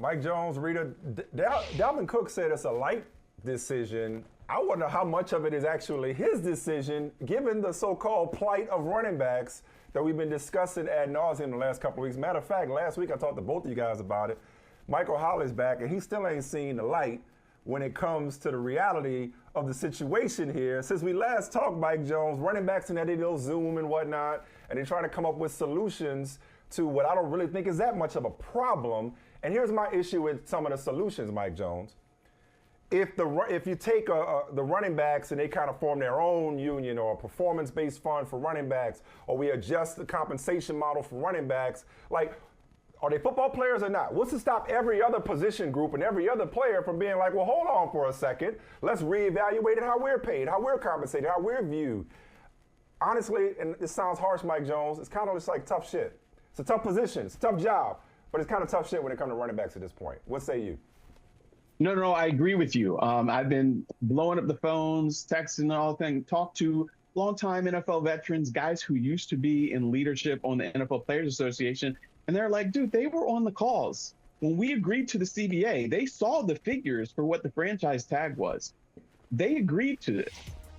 Mike Jones, Reeta, Dalvin Cook said it's a light decision. I wonder how much of it is actually his decision, given the so-called plight of running backs that we've been discussing ad nauseum the last couple of weeks. Matter of fact, last week I talked to both of you guys about it. Michael Holly's back, and he still ain't seen the light when it comes to the reality of the situation here. Since we last talked, Mike Jones, running backs and that they'll Zoom and whatnot, and they try to come up with solutions to what I don't really think is that much of a problem. And here's my issue with some of the solutions, Mike Jones. If you take the running backs and they kind of form their own union or a performance-based fund for running backs, or we adjust the compensation model for running backs, like, are they football players or not? What's to stop every other position group and every other player from being like, well, hold on for a second. Let's reevaluate how we're paid, how we're compensated, how we're viewed. Honestly, and this sounds harsh, Mike Jones, it's kind of just like tough shit. It's a tough position. It's a tough job. But it's kind of tough shit when it comes to running backs at this point. What say you? No, I agree with you. I've been blowing up the phones, texting, all things, talked to longtime NFL veterans, guys who used to be in leadership on the NFL Players Association. And they're like, dude, they were on the calls. When we agreed to the CBA, they saw the figures for what the franchise tag was. They agreed to this.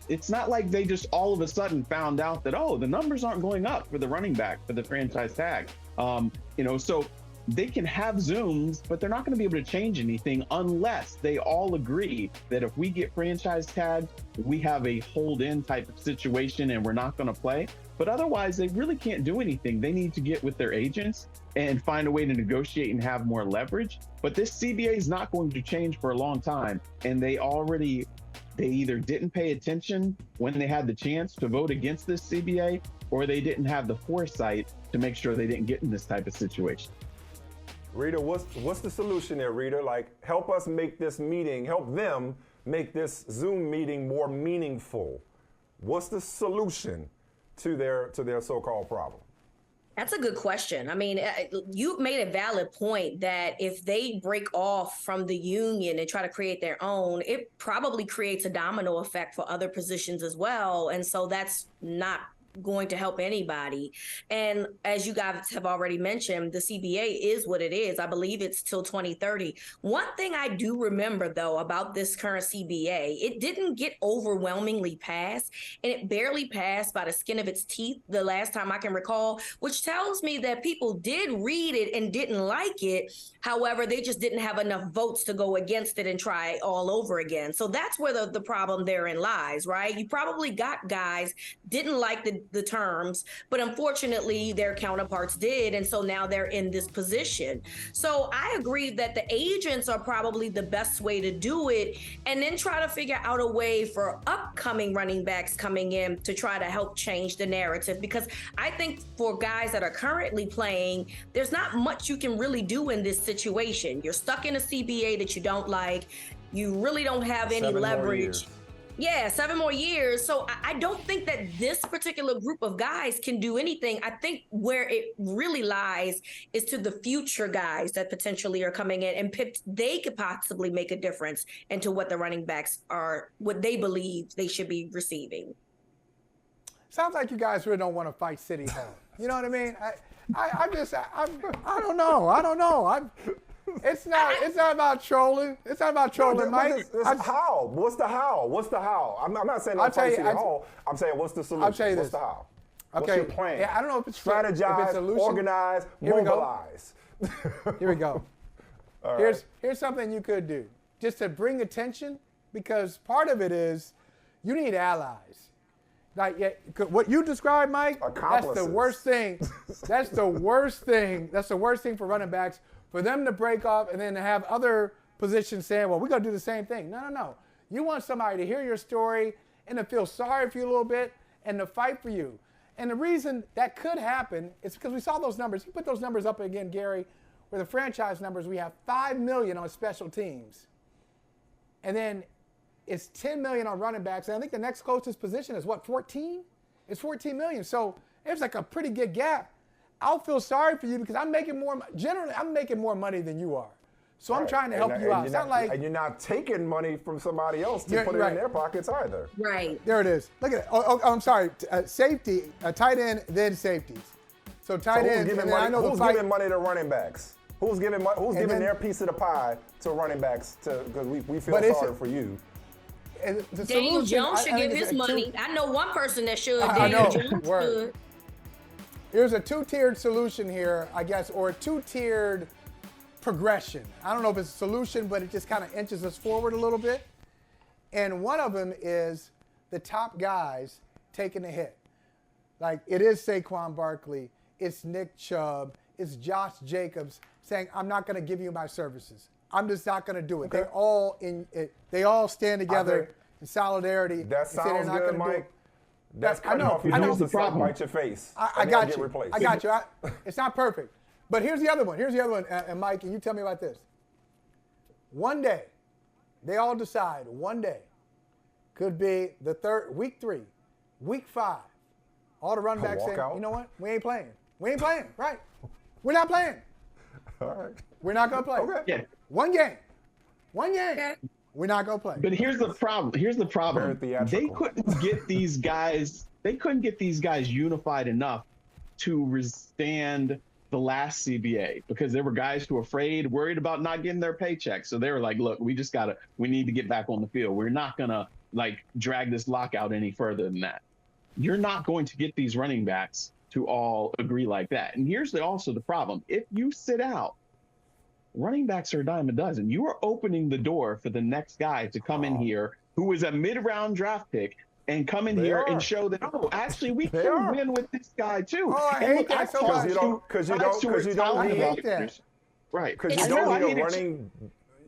It's not like they just all of a sudden found out that, oh, the numbers aren't going up for the running back for the franchise tag. So they can have Zooms, but they're not going to be able to change anything unless they all agree that if we get franchise tagged, we have a hold-in type of situation and we're not going to play. But otherwise, they really can't do anything. They need to get with their agents and find a way to negotiate and have more leverage. But this CBA is not going to change for a long time. And they either didn't pay attention when they had the chance to vote against this CBA, or they didn't have the foresight to make sure they didn't get in this type of situation. Reeta, what's the solution there, Reeta? Like, help us make this meeting, help them make this Zoom meeting more meaningful. What's the solution to their so-called problem? That's a good question. I mean, you made a valid point that if they break off from the union and try to create their own, it probably creates a domino effect for other positions as well. And so that's not going to help anybody. And as you guys have already mentioned, the CBA is what it is. I believe it's till 2030. One thing I do remember, though, about this current CBA, it didn't get overwhelmingly passed, and it barely passed by the skin of its teeth the last time I can recall, which tells me that people did read it and didn't like it. However, they just didn't have enough votes to go against it and try all over again. So that's where the problem therein lies, right? You probably got guys didn't like the terms, but unfortunately their counterparts did. And so now they're in this position. So I agree that the agents are probably the best way to do it, and then try to figure out a way for upcoming running backs coming in to try to help change the narrative. Because I think for guys that are currently playing, there's not much you can really do in this situation. You're stuck in a CBA that you don't like. You really don't have any leverage. Yeah, 7 more years. So I don't think that this particular group of guys can do anything. I think where it really lies is to the future guys that potentially are coming in, and they could possibly make a difference into what the running backs are, what they believe they should be receiving. Sounds like you guys really don't want to fight City Hall. You know what I mean? I don't know. It's not about trolling. It's not about trolling, Mike. How? What's the how? What's the how? I'm not saying don't fight City Hall. I'm saying what's the solution? I'll tell you what's this. the how? Okay. What's your plan? Yeah, I don't know if it's strategize, if it's a solution. organize, mobilize. Here we go. Here's something you could do just to bring attention, because part of it is you need allies. Like what you described, Mike, that's the worst thing. That's the worst thing. That's the worst thing for running backs, for them to break off and then to have other positions saying, well, we're going to do the same thing. No. You want somebody to hear your story and to feel sorry for you a little bit and to fight for you. And the reason that could happen is because we saw those numbers. You put those numbers up again, Gary, where the franchise numbers, we have $5 million on special teams. And then it's $10 million on running backs. And I think the next closest position is what, 14? It's $14 million. So there's like a pretty good gap. I'll feel sorry for you because I'm making more money than you are. So I'm trying to help you out. And you're not taking money from somebody else to put it in their pockets either. Right. There it is. Look at it. Oh, I'm sorry. Safety, tight end, then safeties. So tight end. Who's giving money to running backs? Who's giving their piece of the pie to running backs because we feel sorry for you. And Daniel Jones should give his money. I know one person that should. Daniel Jones should. There's a two-tiered solution here, I guess, or a two-tiered progression. I don't know if it's a solution, but it just kind of inches us forward a little bit. And one of them is the top guys taking a hit. Like, it is Saquon Barkley, it's Nick Chubb, it's Josh Jacobs saying, I'm not going to give you my services. I'm just not going to do it. Okay. They all stand together in solidarity. That sounds good, Mike. That's kind of I know the problem. Bite your face. I got you. I got you. It's not perfect. But here's the other one. And Mike, and you tell me about this. One day, they all decide one day, could be week 3, week 5. All the running backs saying, you know what? We ain't playing. Right? We're not playing. All right. We're not going to play. Okay. Yeah. One game. Okay. We're not going to play. But here's the problem. They couldn't get these guys. They couldn't get these guys unified enough to withstand the last CBA because there were guys who were worried about not getting their paycheck. So they were like, look, we need to get back on the field. We're not going to drag this lockout any further than that. You're not going to get these running backs to all agree like that. And here's also the problem. If you sit out, running backs are a dime a dozen. You are opening the door for the next guy to come in here who is a mid-round draft pick and come in here and show that, actually, we can win with this guy, too. Oh, I hate that so much. Because you don't need that. Right. Because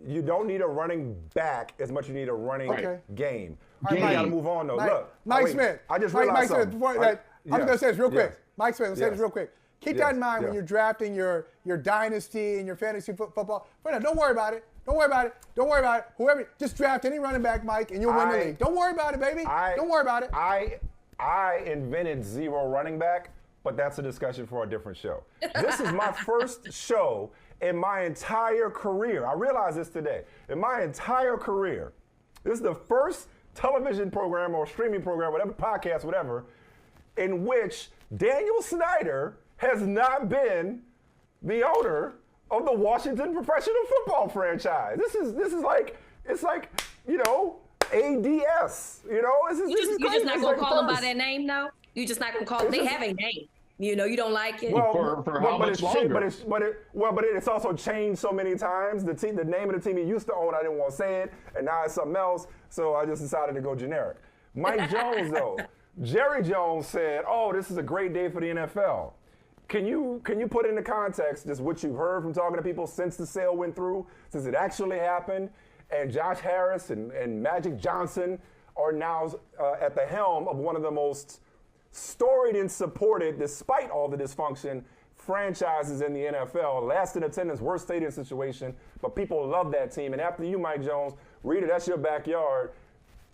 you don't need a running back as much as you need a running game. You got to move on, though. Mike Smith. I just realized something. Before that, I'm going to say this real quick. Mike Smith, say this real quick. Keep that in mind when you're drafting your dynasty and your fantasy football. Don't worry about it. Whoever, just draft any running back, Mike, and you'll win the league. Don't worry about it, baby. Don't worry about it. I invented zero running back, but that's a discussion for a different show. This is my first show in my entire career. I realized this today. In my entire career, this is the first television program or streaming program, whatever, podcast, whatever, in which Daniel Snyder has not been the owner of the Washington professional football franchise. This is like, it's like, ADS. You're just not gonna call them by their name, though. You're just not gonna call them. They have a name. You don't like it. Well, for how much longer? But it's also changed so many times. The name of the team he used to own, I didn't want to say it, and now it's something else. So I just decided to go generic. Mike Jones, though, Jerry Jones said, "Oh, this is a great day for the NFL." Can you put into context just what you've heard from talking to people since the sale went through, since it actually happened, and Josh Harris and Magic Johnson are now at the helm of one of the most storied and supported, despite all the dysfunction, franchises in the NFL. Last in attendance, worst stadium situation, but people love that team. And after you, Mike Jones, Reeta, that's your backyard.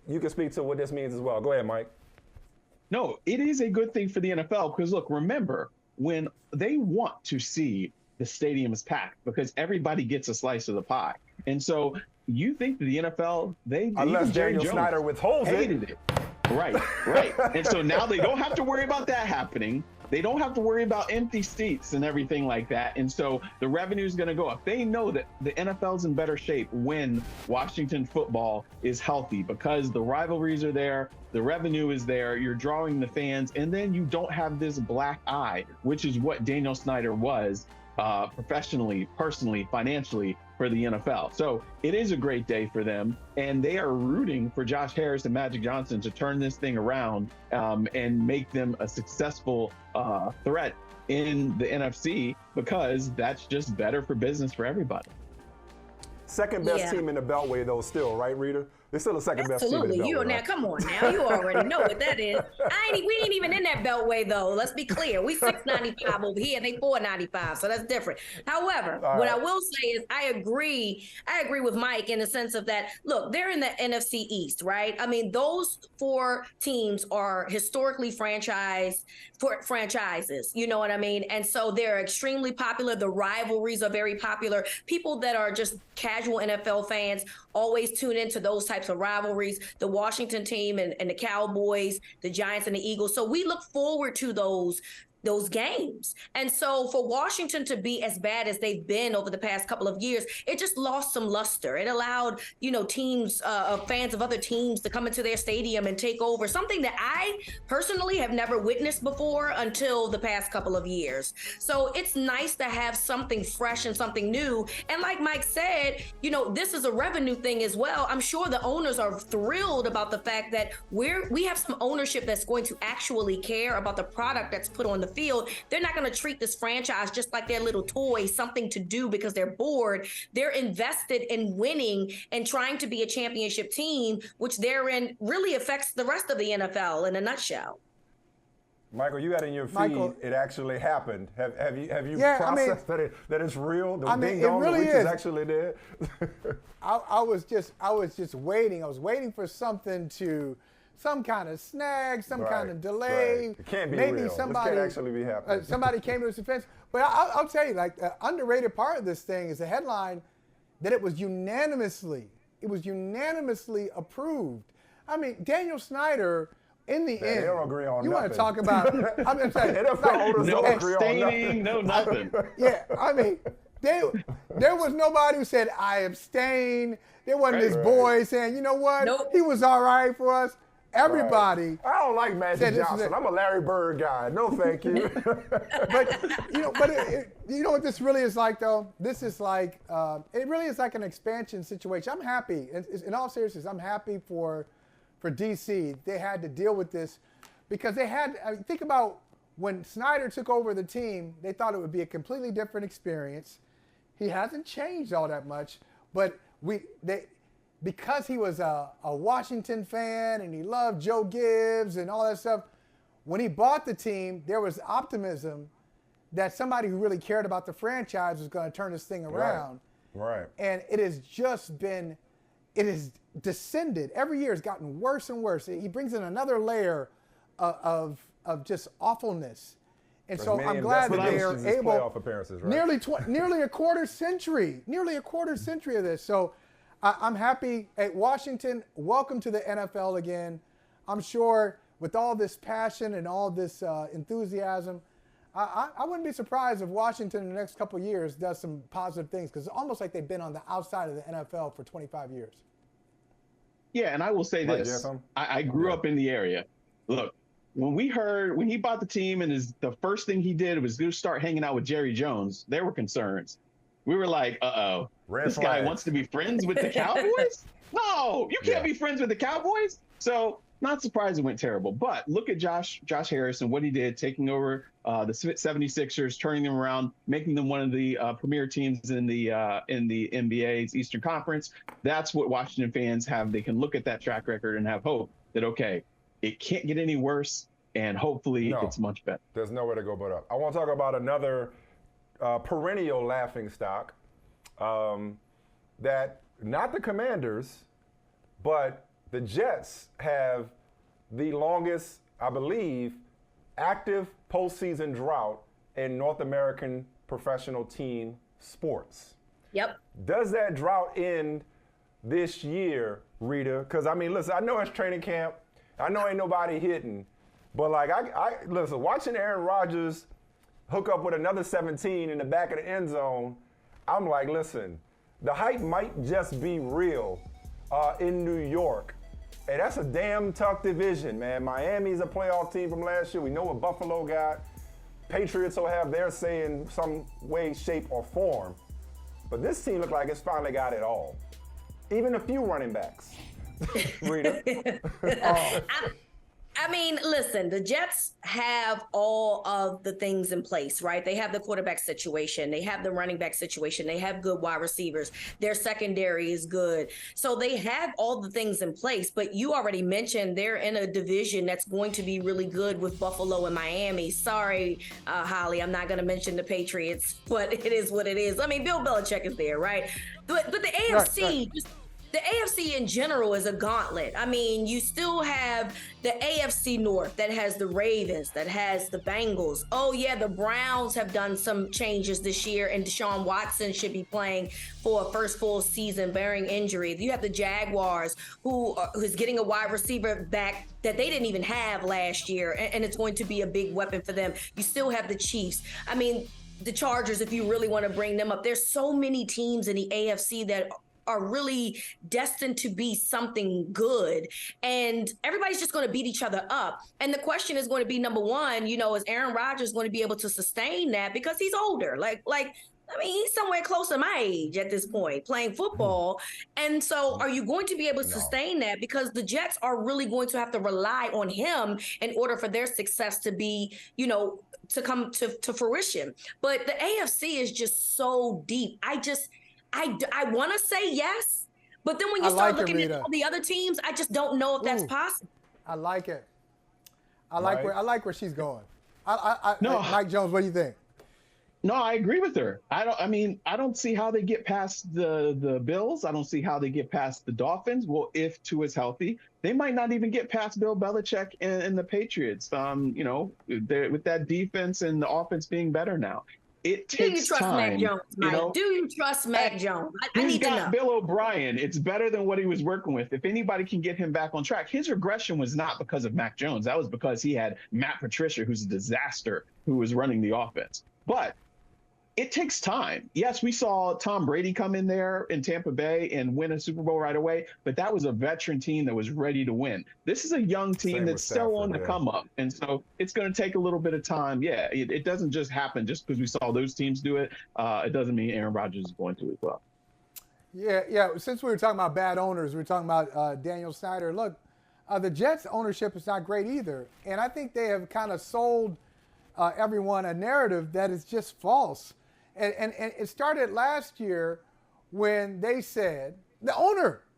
You can speak to what this means as well. Go ahead, Mike. No, it is a good thing for the NFL because, look, remember, when they want to see the stadiums packed because everybody gets a slice of the pie. And so you think that the NFL, unless Daniel Snyder withholds it. Right. And so now they don't have to worry about that happening. They don't have to worry about empty seats and everything like that. And so the revenue is going to go up. They know that the NFL's in better shape when Washington football is healthy because the rivalries are there, the revenue is there, you're drawing the fans, and then you don't have this black eye, which is what Daniel Snyder was professionally, personally, financially for the NFL. So it is a great day for them, and they are rooting for Josh Harris and Magic Johnson to turn this thing around and make them a successful threat in the NFC because that's just better for business for everybody. Second best team in the Beltway, though, still, right, Reeta? They're still the second best team in the Beltway. Absolutely. Now, come on now. You already know what that is. We ain't even in that Beltway, though. Let's be clear. We $6.95 over here. They $4.95, so that's different. However, what I will say is I agree with Mike in the sense of that, look, they're in the NFC East, right? I mean, those 4 teams are historically franchises. You know what I mean? And so they're extremely popular. The rivalries are very popular. People that are just casual NFL fans always tune into those types of rivalries, the Washington team and the Cowboys, the Giants and the Eagles. So we look forward to those those games. And so for Washington to be as bad as they've been over the past couple of years, it just lost some luster. It allowed, teams, fans of other teams to come into their stadium and take over, something that I personally have never witnessed before until the past couple of years. So it's nice to have something fresh and something new. And like Mike said, this is a revenue thing as well. I'm sure the owners are thrilled about the fact that we have some ownership that's going to actually care about the product that's put on the field. They're not going to treat this franchise just like their little toy, something to do because they're bored. They're invested in winning and trying to be a championship team, which therein really affects the rest of the NFL in a nutshell. Michael, you got in your feed, it actually happened. Have you processed that it's real? The ding dong, the witch is actually there? I was just waiting. I was waiting for some kind of snag, some kind of delay. It can't be Maybe real. Somebody, this can't actually be happening. Somebody came to his defense. But I'll tell you, the underrated part of this thing is the headline that it was unanimously approved. I mean, Daniel Snyder, in the end, they don't agree on you nothing. Want to talk about? I'm just saying, NFL owners don't agree on nothing. No nothing. Yeah, I mean, there was nobody who said I abstain. There wasn't this boy saying, you know what, he was all right for us. Everybody. Right. I don't like Magic Johnson. I'm a Larry Bird guy. No, thank you. But you know what this really is like, though? This is like it really is like an expansion situation. I'm happy. In all seriousness, I'm happy for DC. They had to deal with this because they had. Think about when Snyder took over the team. They thought it would be a completely different experience. He hasn't changed all that much, but because he was a Washington fan and he loved Joe Gibbs and all that stuff, when he bought the team, there was optimism that somebody who really cared about the franchise was going to turn this thing around. Right. And it has descended. Every year it's gotten worse and worse. He brings in another layer of just awfulness. And so I'm glad that they are able, playoff appearances, right? nearly a quarter century of this. So I'm happy. Hey, Washington, welcome to the NFL again. I'm sure with all this passion and all this enthusiasm, I wouldn't be surprised if Washington in the next couple of years does some positive things because it's almost like they've been on the outside of the NFL for 25 years. Yeah, and I will say this. I grew up in the area. Look, when he bought the team and the first thing he did was to start hanging out with Jerry Jones, there were concerns. We were like, this guy wants to be friends with the Cowboys? No, you can't be friends with the Cowboys. So not surprised it went terrible. But look at Josh Harris and what he did, taking over the 76ers, turning them around, making them one of the premier teams in the NBA's Eastern Conference. That's what Washington fans have. They can look at that track record and have hope that, okay, it can't get any worse, and hopefully it's much better. There's nowhere to go but up. I want to talk about another perennial laughing stock that not the Commanders, but the Jets have the longest, I believe, active postseason drought in North American professional team sports. Yep. Does that drought end this year, Reeta? Because, I mean, listen, I know it's training camp. I know ain't nobody hitting. But, like, listen, watching Aaron Rodgers hook up with another 17 in the back of the end zone, I'm like, listen, the hype might just be real in New York. And that's a damn tough division, man. Miami's a playoff team from last year. We know what Buffalo got. Patriots will have their say in some way, shape, or form. But this team look like it's finally got it all. Even a few running backs. Reeta. I mean, listen, the Jets have all of the things in place, right? They have the quarterback situation. They have the running back situation. They have good wide receivers. Their secondary is good. So they have all the things in place. But you already mentioned they're in a division that's going to be really good with Buffalo and Miami. Sorry, Holly, I'm not going to mention the Patriots, but it is what it is. I mean, Bill Belichick is there, right? But the AFC, the AFC in general is a gauntlet. I mean, you still have the AFC North that has the Ravens, that has the Bengals. Oh, yeah, the Browns have done some changes this year, and Deshaun Watson should be playing for a first full season bearing injury. You have the Jaguars, who's getting a wide receiver back that they didn't even have last year, and it's going to be a big weapon for them. You still have the Chiefs. I mean, the Chargers, if you really want to bring them up. There's so many teams in the AFC that are really destined to be something good, and everybody's just going to beat each other up. And the question is going to be, number one, is Aaron Rodgers going to be able to sustain that, because he's older? He's somewhere close to my age at this point playing football. And so are you going to be able to sustain that? Because the Jets are really going to have to rely on him in order for their success to be, to come to fruition. But the AFC is just so deep. I want to say yes, but then when you start looking at all the other teams, I just don't know if that's possible. I like it. I like where she's going. Mike Jones, what do you think? No, I agree with her. I don't see how they get past the Bills. I don't see how they get past the Dolphins. Well, if Tua's healthy, they might not even get past Bill Belichick and the Patriots. With that defense and the offense being better now. It takes time. Do you trust Mac Jones, Mike? Do you trust Mac Jones? I need to know. Bill O'Brien. It's better than what he was working with. If anybody can get him back on track, his regression was not because of Mac Jones. That was because he had Matt Patricia, who's a disaster, who was running the offense. But it takes time. Yes, we saw Tom Brady come in there in Tampa Bay and win a Super Bowl right away, but that was a veteran team that was ready to win. This is a young team that's still on the come up, and so it's going to take a little bit of time. Yeah, it doesn't just happen just because we saw those teams do it. It doesn't mean Aaron Rodgers is going to as well. Yeah. Since we were talking about bad owners, we were talking about Daniel Snyder. Look, the Jets' ownership is not great either, and I think they have kind of sold everyone a narrative that is just false. And it started last year when they said, the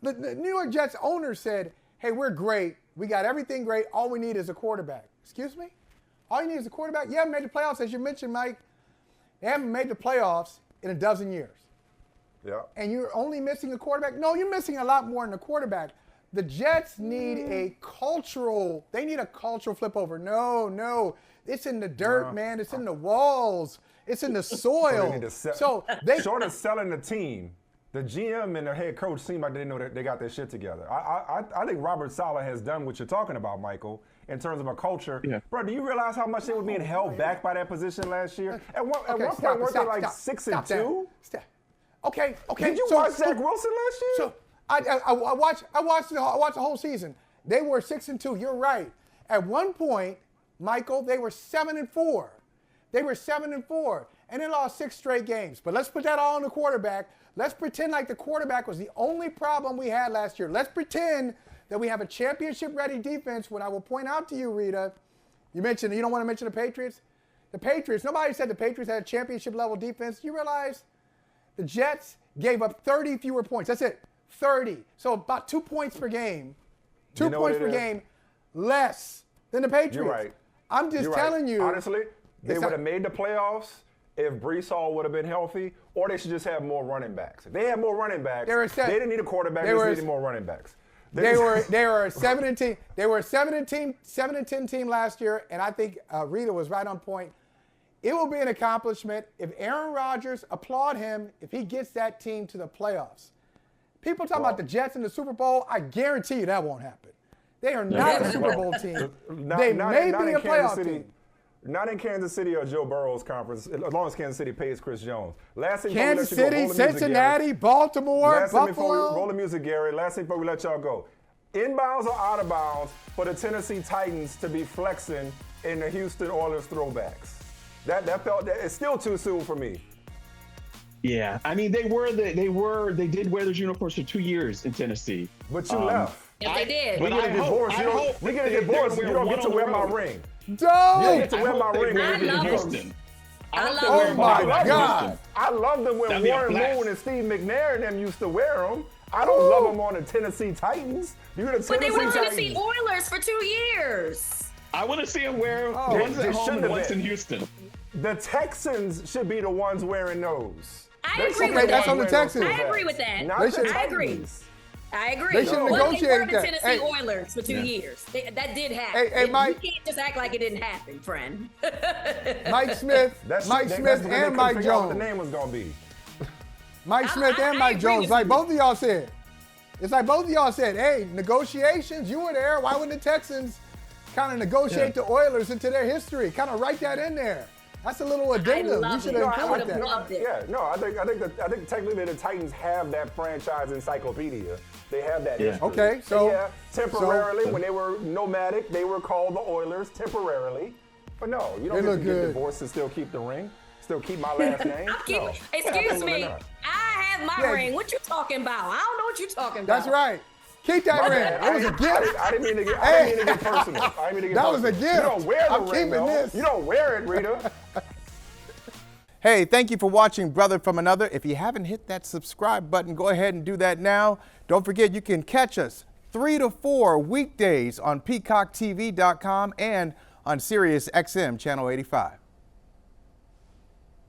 New York Jets owner said, hey, we're great. We got everything great. All we need is a quarterback. Excuse me? All you need is a quarterback? You haven't made the playoffs, as you mentioned, Mike. They haven't made the playoffs in a dozen years. Yeah. And you're only missing a quarterback? No, you're missing a lot more than a quarterback. The Jets need a cultural flip over. No. It's in the dirt, man. It's in the walls. It's in the soil. Short of selling the team, the GM and the head coach seem like they know that they got their shit together. I think Robert Saleh has done what you're talking about, Michael, in terms of a culture. Yeah. Bro, do you realize how much they were being held back by that position last year? At one point, weren't they like 6-2? Okay. Did you watch Zach Wilson last year? So I watched the whole season. They were 6-2. You're right. At one point, Michael, they were 7-4. They were 7-4, and they lost 6 straight games. But let's put that all on the quarterback. Let's pretend like the quarterback was the only problem we had last year. Let's pretend that we have a championship-ready defense. When I will point out to you, Reeta, you don't want to mention the Patriots? The Patriots, nobody said the Patriots had a championship-level defense. You realize the Jets gave up 30 fewer points. That's it, 30. So about 2 points per game. 2 points per game less than the Patriots. You're right. I'm just telling you. Honestly, they would have made the playoffs if Brees Hall would have been healthy, or they should just have more running backs. If they had more running backs, they didn't need a quarterback. They needed more running backs. They were a 7-10. They were a 7-10 team last year, and I think Reeta was right on point. It will be an accomplishment if Aaron Rodgers, applaud him if he gets that team to the playoffs. People talking about the Jets in the Super Bowl. I guarantee you that won't happen. They are not a Super Bowl team. They may be a playoff team. Not in Kansas City or Joe Burrow's conference, as long as Kansas City pays Chris Jones. Kansas City, Cincinnati, Baltimore, Buffalo. Roll the music, Gary. Last thing before we let y'all go. Inbounds or out of bounds for the Tennessee Titans to be flexing in the Houston Oilers throwbacks? It's still too soon for me. Yeah, I mean they did wear those uniforms for 2 years in Tennessee. But you left. Yes, they did. We get a divorce. We get a divorce. You don't get to wear my ring. Don't. You don't get to wear my ring when we get to Houston. Oh my God! I love them when Warren Moon and Steve McNair and them used to wear them. I don't love them on the Tennessee Titans. But they were on the Tennessee Oilers for 2 years. I want to see them wear ones at home and ones in Houston. The Texans should be the ones wearing those. I agree with that. That's on the Texans. I agree with that. I agree. I agree. They should have But negotiated they were the that. Tennessee Hey. Oilers for 2 years. That did happen. Hey, Mike. You can't just act like it didn't happen, friend. Mike Smith, Mike Smith, and Mike Jones. What the name was gonna be. Mike Smith and Mike Jones, like both of y'all said. It's like both of y'all said, hey, negotiations, you were there. Why wouldn't the Texans kind of negotiate the Oilers into their history? Kind of write that in there. That's a little addendum. You should have included that. Loved it. Yeah, no, I think technically the Titans have that franchise encyclopedia. They have that history. Okay, temporarily when they were nomadic, they were called the Oilers temporarily. But no, you don't get to get divorced and still keep the ring, still keep my last name. No. Excuse me, I have my ring. What you talking about? I don't know what you talking about. That's right. Keep that ring. It was a gift. I didn't mean to get personal. That was a gift. You don't wear the ring, though. This. You don't wear it, Reeta. Hey, thank you for watching Brother from Another. If you haven't hit that subscribe button, go ahead and do that now. Don't forget, you can catch us 3 to 4 weekdays on PeacockTV.com and on Sirius XM Channel 85.